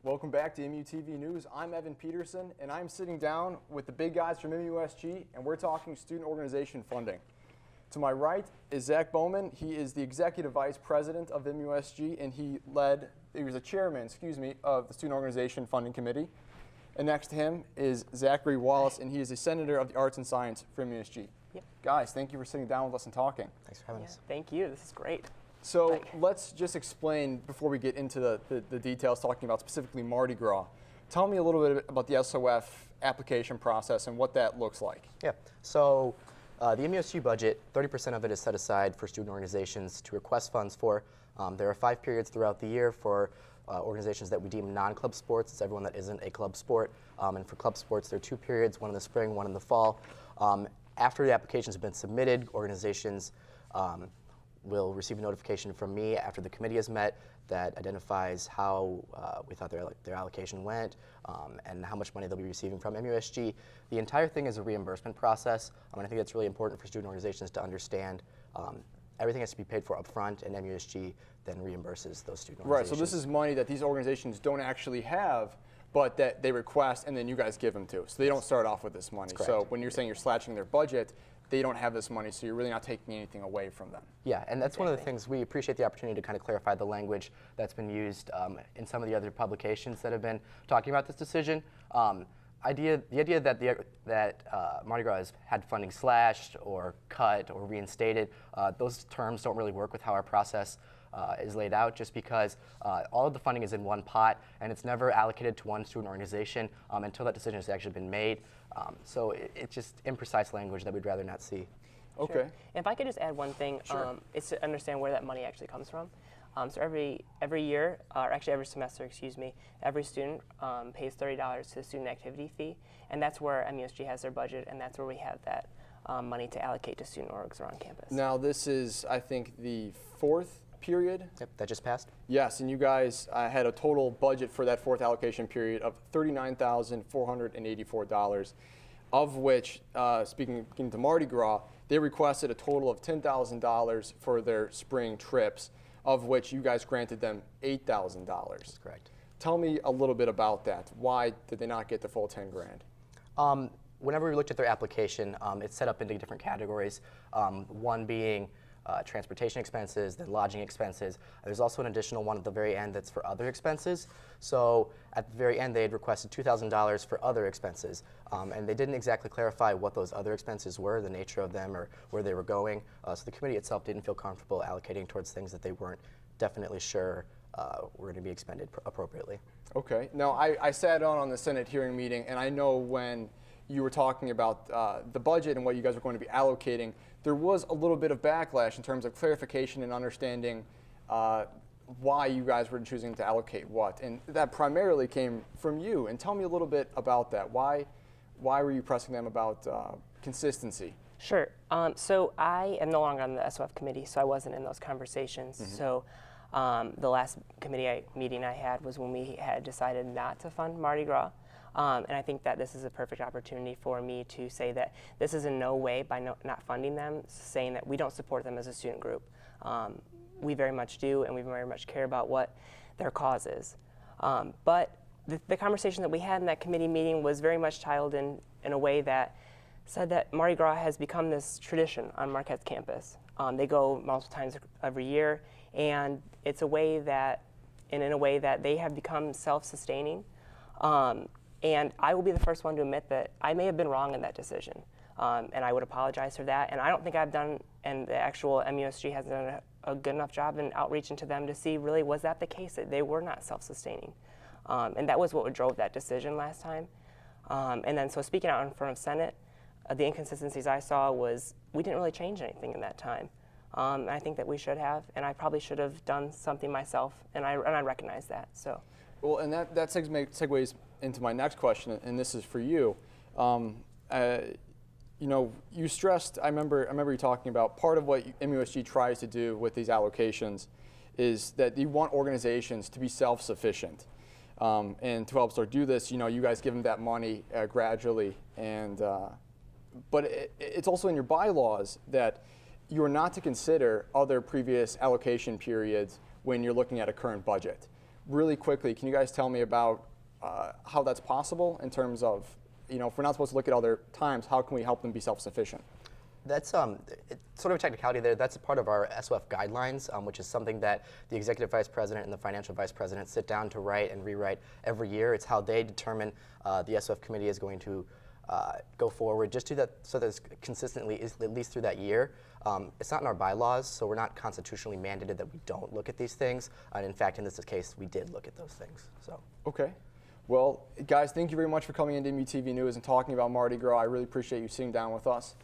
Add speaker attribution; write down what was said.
Speaker 1: Welcome back to MUTV News. I'm Evan Peterson, and I'm sitting down with the big guys from MUSG, and we're talking student organization funding. To my right is Zach Bowman. He is the Executive Vice President of MUSG, and he was the chairman, of the Student Organization Funding Committee. And next to him is Zachary Wallace, and he is a Senator of the Arts and Science for MUSG.
Speaker 2: Yep.
Speaker 1: Guys, thank you for sitting down with us and talking.
Speaker 3: Thanks for having us.
Speaker 2: Thank you. This is great.
Speaker 1: So let's just explain, before we get into the details, talking about specifically Mardi Gras. Tell me a little bit about the SOF application process and what that looks like.
Speaker 3: Yeah, so the MUSG budget, 30% of it is set aside for student organizations to request funds for. There are 5 periods throughout the year for organizations that we deem non-club sports. It's everyone that isn't a club sport. And for club sports, there are 2 periods, one in the spring, one in the fall. After the applications have been submitted, organizations will receive a notification from me after the committee has met that identifies how we thought their allocation went and how much money they'll be receiving from MUSG. The entire thing is a reimbursement process, and I think that's really important for student organizations to understand. Everything has to be paid for upfront, and MUSG then reimburses those student organizations.
Speaker 1: Right, so this is money that these organizations don't actually have, but that they request and then you guys give them to. So they don't start off with this money. So when you're saying you're slashing their budget, they don't have this money, so you're really not taking anything away from them.
Speaker 3: Yeah, and that's one of the things we appreciate the opportunity to kind of clarify the language that's been used in some of the other publications that have been talking about this decision. The idea that Mardi Gras has had funding slashed or cut or reinstated, those terms don't really work with how our process is laid out, just because all of the funding is in one pot and it's never allocated to one student organization until that decision has actually been made. So it's just imprecise language that we'd rather not see.
Speaker 1: Okay.
Speaker 2: Sure. And if I could just add one thing,
Speaker 1: Sure.
Speaker 2: it's to understand where that money actually comes from. So every year, or actually every semester, every student pays $30 to the student activity fee, and that's where MUSG has their budget, and that's where we have that money to allocate to student orgs around campus.
Speaker 1: Now this is, I think, the 4th period.
Speaker 3: Yep, that just passed.
Speaker 1: Yes, and you guys had a total budget for that 4th allocation period of $39,484, of which, speaking to Mardi Gras, they requested a total of $10,000 for their spring trips, of which you guys granted them $8,000.
Speaker 3: That's correct.
Speaker 1: Tell me a little bit about that. Why did they not get the full 10 grand?
Speaker 3: Whenever we looked at their application, it's set up into different categories, one being transportation expenses, then lodging expenses. There's also an additional one at the very end that's for other expenses. So at the very end, they had requested $2,000 for other expenses. And they didn't exactly clarify what those other expenses were, the nature of them, or where they were going. So the committee itself didn't feel comfortable allocating towards things that they weren't definitely sure were going to be expended appropriately.
Speaker 1: Okay. Now, I sat on the Senate hearing meeting, and I know when you were talking about the budget and what you guys were going to be allocating, there was a little bit of backlash in terms of clarification and understanding why you guys were choosing to allocate what. And that primarily came from you. And tell me a little bit about that. Why were you pressing them about consistency?
Speaker 2: Sure. So I am no longer on the SOF committee, so I wasn't in those conversations.
Speaker 1: Mm-hmm.
Speaker 2: So the last committee meeting I had was when we had decided not to fund Mardi Gras. And I think that this is a perfect opportunity for me to say that this is in no way, by not funding them, saying that we don't support them as a student group. We very much do, and we very much care about what their cause is. But the conversation that we had in that committee meeting was very much tiled in a way that said that Mardi Gras has become this tradition on Marquette's campus. They go multiple times every year, and it's a way that, in a way that they have become self-sustaining. And I will be the first one to admit that I may have been wrong in that decision, and I would apologize for that. And I don't think I've done, and the actual MUSG hasn't done a good enough job in outreaching to them to see really was that the case, that they were not self-sustaining. And that was what drove that decision last time. And then so speaking out in front of Senate, the inconsistencies I saw was we didn't really change anything in that time. And I think that we should have, and I probably should have done something myself, and I recognize that. So.
Speaker 1: Well, and that segues into my next question, and this is for you. You know, you stressed, I remember you talking about part of what MUSG tries to do with these allocations is that you want organizations to be self-sufficient. And to help start do this, you know, you guys give them that money gradually, and but it's also in your bylaws that you are not to consider other previous allocation periods when you're looking at a current budget. really quickly, can you guys tell me about how that's possible in terms of, if we're not supposed to look at other times, how can we help them be self-sufficient?
Speaker 3: That's it's sort of a technicality there. That's a part of our SOF guidelines, which is something that the executive vice president and the financial vice president sit down to write and rewrite every year. It's how they determine the SOF committee is going to go forward. Just do that so that it's consistently, at least through that year. It's not in our bylaws, so we're not constitutionally mandated that we don't look at these things. And in fact, in this case, we did look at those things. So.
Speaker 1: Okay. Well, guys, thank you very much for coming into MUTV News and talking about Mardi Gras. I really appreciate you sitting down with us.